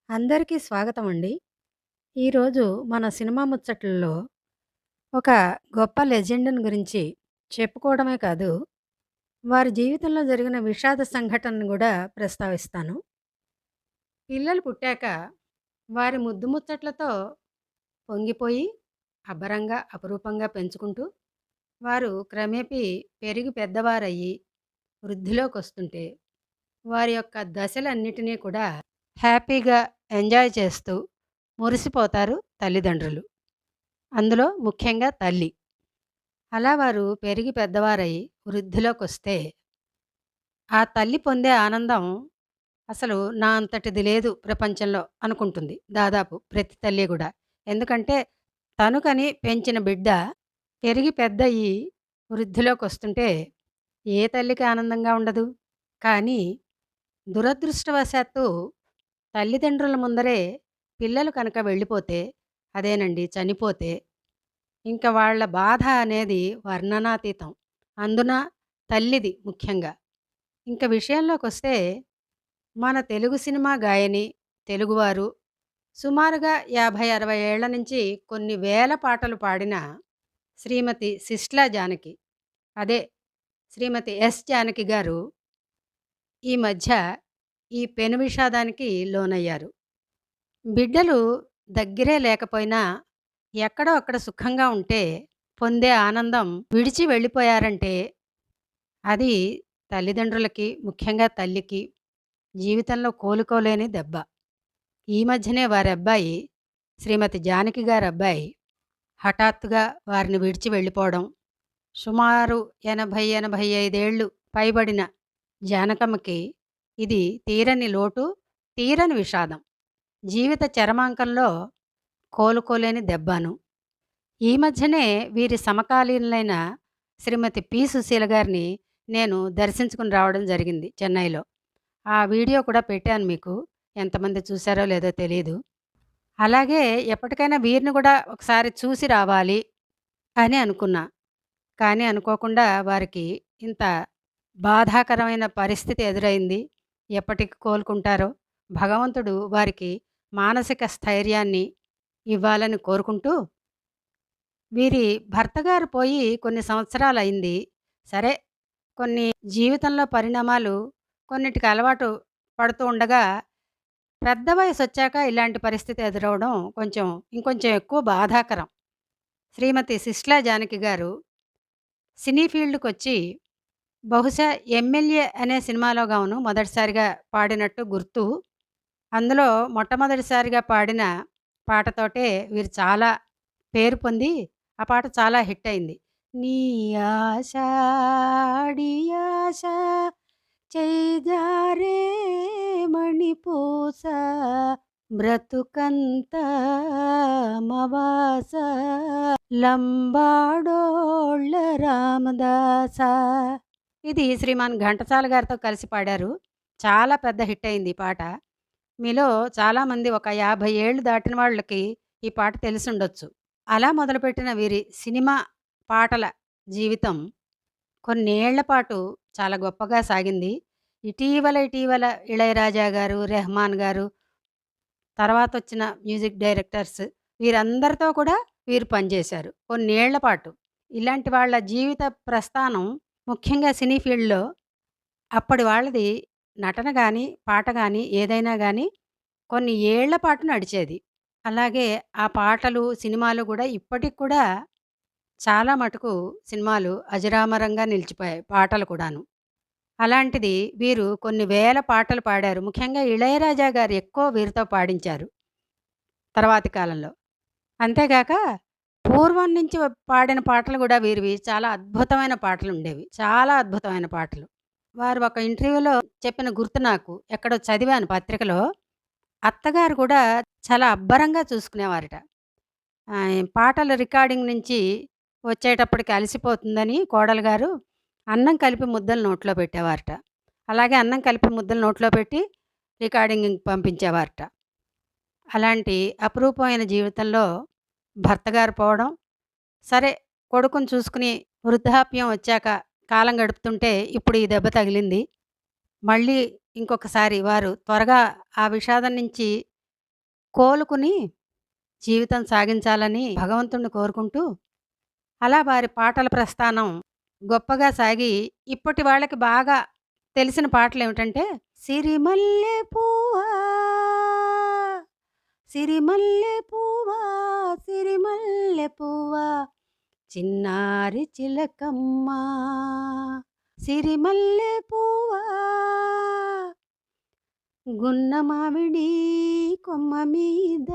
అందరికీ స్వాగతమండి. ఈరోజు మన సినిమా ముచ్చట్లలో ఒక గొప్ప లెజెండ్‌ని గురించి చెప్పుకోవడమే కాదు, వారి జీవితంలో జరిగిన విషాద సంఘటనను గూడా ప్రస్తావిస్తాను. పిల్లలు పుట్టాక వారి ముద్దు ముచ్చట్లతో పొంగిపోయి, అబ్బరంగా, అపురూపంగా పెంచుకుంటూ, వారు క్రమేపీ పెరిగి పెద్దవారయ్యి, వృద్ధిలోకొస్తుంటే, వారి యొక్క దశలన్నిటినీ కూడా హ్యాపీగా ఎంజాయ్ చేస్తూ మురిసిపోతారు తల్లిదండ్రులు. అందులో ముఖ్యంగా తల్లి. అలా వారు పెరిగి పెద్దవారై వృద్ధిలోకొస్తే, ఆ తల్లి పొందే ఆనందం అసలు నా అంతటిది లేదు ప్రపంచంలో అనుకుంటుంది దాదాపు ప్రతి తల్లి గూడా. ఎందుకంటే తను కని పెంచిన బిడ్డ పెరిగి పెద్దయ్యి వృద్ధిలోకొస్తుంటే ఏ తల్లికి ఆనందంగా ఉండదు? కానీ దురదృష్టవశాత్తు తల్లిదండ్రుల ముందరే పిల్లలు కనుక వెళ్ళిపోతే, అదేనండి చనిపోతే, ఇంక వాళ్ళ బాధ అనేది వర్ణనాతీతం. అందున తల్లిది ముఖ్యంగా. ఇంక విషయంలోకొస్తే, మన తెలుగు సినిమా గాయని, తెలుగువారు సుమారుగా 50, 60 ఏళ్ల నుంచి కొన్ని వేల పాటలు పాడిన శ్రీమతి సిస్లా జానకి, అదే శ్రీమతి ఎస్. జానకి గారు ఈ మధ్య ఈ పెను విషాదానికి లోనయ్యారు. బిడ్డలు దగ్గరే లేకపోయినా, ఎక్కడో అక్కడ సుఖంగా ఉంటే, పొందే ఆనందం విడిచి వెళ్ళిపోయారంటే, అది తల్లిదండ్రులకి, ముఖ్యంగా తల్లికి జీవితంలో కోలుకోలేని దెబ్బ. ఈ మధ్యనే వారి అబ్బాయి, శ్రీమతి జానకి గారి అబ్బాయి హఠాత్తుగా వారిని విడిచి వెళ్ళిపోవడం, సుమారు 80, 85 ఏళ్ళు పైబడిన జానకమ్మకి ఇది తీరని లోటు, తీరని విషాదం. జీవిత చరమాంకంలో కోలుకోలేని దెబ్బను. ఈ మధ్యనే వీరి సమకాలీనులైన శ్రీమతి పి. సుశీల గారిని నేను దర్శించుకుని రావడం జరిగింది చెన్నైలో. ఆ వీడియో కూడా పెట్టాను మీకు. ఎంతమంది చూసారో లేదో తెలీదు. అలాగే ఎప్పటికైనా వీరిని కూడా ఒకసారి చూసి రావాలి అని అనుకున్నా. కానీ అనుకోకుండా వారికి ఇంత బాధాకరమైన పరిస్థితి ఎదురైంది. ఎప్పటికి కోలుకుంటారో భగవంతుడు వారికి మానసిక స్థైర్యాన్ని ఇవ్వాలని కోరుకుంటూ, వీరి భర్తగారు పోయి కొన్ని సంవత్సరాలయింది. సరే, కొన్ని జీవితంలో పరిణామాలు కొన్నిటికి అలవాటు పడుతూ ఉండగా, పెద్ద వయసొచ్చాక ఇలాంటి పరిస్థితి ఎదురవ్వడం ఇంకొంచెం ఎక్కువ బాధాకరం. శ్రీమతి సిస్లా జానకి గారు సినీ ఫీల్డ్‌కొచ్చి బహుశా 'ఎమ్మెల్యే' అనే సినిమాలో గాను మొదటిసారిగా పాడినట్టు గుర్తు. అందులో మొట్టమొదటిసారిగా పాడిన పాటతోటే వీరు చాలా పేరు పొంది, ఆ పాట చాలా హిట్ అయింది. నీ ఆషాఢి ఆశ చేజారే మణిపూస బ్రతుకంత మవాస లంబాడోళ్ళ రామదాస. ఇది శ్రీమాన్ ఘంటసాల గారితో కలిసి పాడారు. చాలా పెద్ద హిట్ అయింది ఈ పాట. మీలో చాలామంది ఒక 50 ఏళ్ళు దాటిన వాళ్ళకి ఈ పాట తెలిసుండొచ్చు. అలా మొదలుపెట్టిన వీరి సినిమా పాటల జీవితం కొన్నేళ్ల పాటు చాలా గొప్పగా సాగింది. ఇటీవల ఇళయరాజా గారు, రెహమాన్ గారు, తర్వాతొచ్చిన మ్యూజిక్ డైరెక్టర్స్ వీరందరితో కూడా వీరు పనిచేశారు కొన్నేళ్ల పాటు. ఇలాంటి వాళ్ళ జీవిత ప్రస్థానం ముఖ్యంగా సినీ ఫీల్డ్‌లో అప్పటి వాళ్ళది నటన గాని, పాట గాని, ఏదైనా గాని కొన్ని ఏళ్ల పాటు నడిచేది. అలాగే ఆ పాటలు, సినిమాలు గూడా ఇప్పటికి కూడా చాలా మటుకు సినిమాలు అజరామరంగా నిలిచిపోయాయి పాటలు కూడాను. అలాంటిది వీరు కొన్ని వేల పాటలు పాడారు. ముఖ్యంగా ఇళయరాజా గారు ఎక్కువ వీరితో పాడించారు తర్వాతి కాలంలో. అంతేగాక పూర్వం నుంచి పాడిన పాటలు గూడా వీరివి చాలా అద్భుతమైన పాటలుండేవి. చాలా అద్భుతమైన పాటలు. వారు ఒక ఇంటర్వ్యూలో చెప్పిన గుర్తు నాకు. ఎక్కడో చదివాను పత్రికలో. అత్తగారు కూడా చాలా అబ్బరంగా చూసుకునేవారట. పాటల రికార్డింగ్ నుంచి వచ్చేటప్పటికి అలసిపోతుందని కోడలు గారు అన్నం కలిపి ముద్దలు నోట్లో పెట్టేవారట. అలాగే అన్నం కలిపి ముద్దలు నోట్లో పెట్టి రికార్డింగ్‌కి పంపించేవారట. అలాంటి అపురూపమైన జీవితంలో భర్తగారు పోవడం, సరే కొడుకుని చూసుకుని వృద్ధాప్యం వచ్చాక కాలం గడుపుతుంటే ఇప్పుడు ఈ దెబ్బ తగిలింది. మళ్ళీ ఇంకొకసారి వారు త్వరగా ఆ విషాదం నుంచి కోలుకుని జీవితం సాగించాలని భగవంతుడిని కోరుకుంటూ, అలా వారి పాటల ప్రస్థానం గొప్పగా సాగి, ఇప్పటి వాళ్ళకి బాగా తెలిసిన పాటలేమిటంటే, సిరిమల్లె పువ్వా సిరిమల్లె పువ్వా సిరిమల్లె పువ్వా చిన్నారి చిలకమ్మ సిరిమల్లె పువ్వా గున్న మామిడి కొమ్మ మీద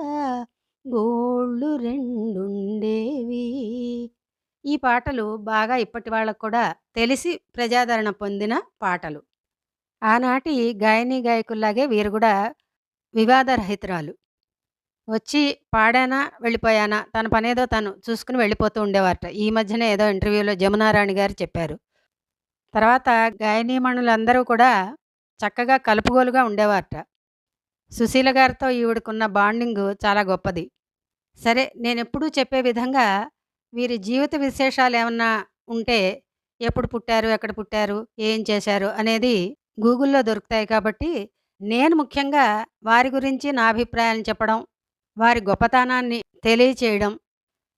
గోళ్ళు రెండుండేవి. ఈ పాటలు బాగా ఇప్పటి వాళ్ళకు కూడా తెలిసి ప్రజాదరణ పొందిన పాటలు. ఆనాటి గాయనీ గాయకుల్లాగే వీరు గూడా వివాదరహితురాలు. వచ్చి పాడానా, వెళ్ళిపోయానా, తన పనేదో తను చూసుకుని వెళ్ళిపోతూ ఉండేవారట. ఈ మధ్యనే ఏదో ఇంటర్వ్యూలో జమునారాణి గారు చెప్పారు. తర్వాత గాయనీమణులందరూ కూడా చక్కగా కలుపుగోలుగా ఉండేవారట. సుశీల గారితో ఈవిడకున్న బాండింగు చాలా గొప్పది. సరే, నేనెప్పుడూ చెప్పే విధంగా వీరి జీవిత విశేషాలేమన్నా ఉంటే, ఎప్పుడు పుట్టారు, ఎక్కడ పుట్టారు, ఏం చేశారు అనేది గూగుల్‌లో దొరుకుతాయి కాబట్టి, నేను ముఖ్యంగా వారి గురించి నా అభిప్రాయాలను చెప్పడం, వారి గొప్పతనాన్ని తెలియచేయడం,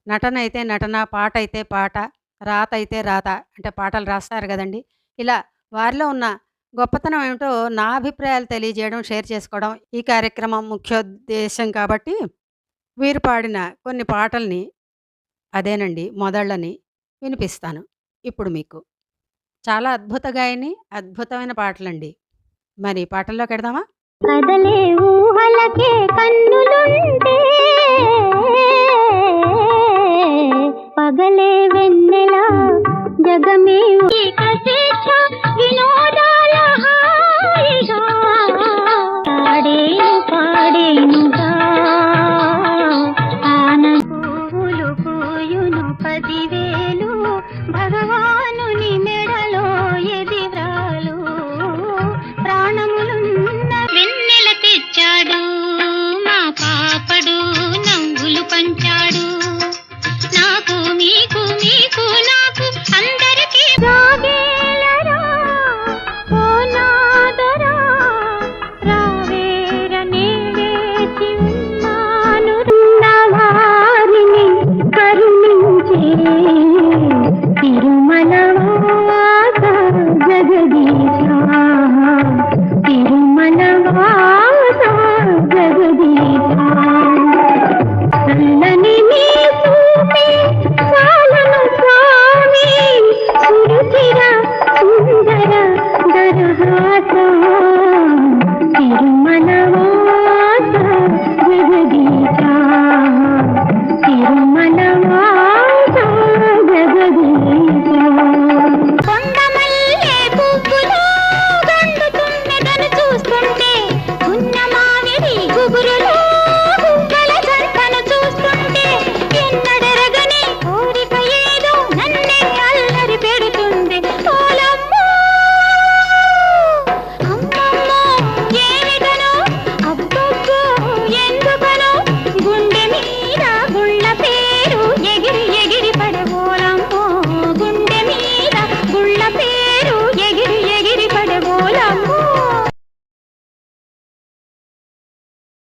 నటనైతే నటన, పాటైతే పాట, రాతైతే రాత అంటే పాటలు రాస్తారు గదండీ! ఇలా వారిలో ఉన్న గొప్పతనం ఏమిటో నా అభిప్రాయాలు తెలియజేయడం, షేర్ చేసుకోవడం ఈ కార్యక్రమం ముఖ్యోద్దేశం కాబట్టి, వీరు పాడిన కొన్ని పాటల్ని అదేనండి మొదళ్ళని వినిపిస్తాను ఇప్పుడు మీకు. చాలా అద్భుత గాయని, అద్భుతమైన పాటలండి. మరి పాటల్లోకెడదామా? కదలే ఊహలకే కన్నులుంటే పగలే వెన్నెల జగమే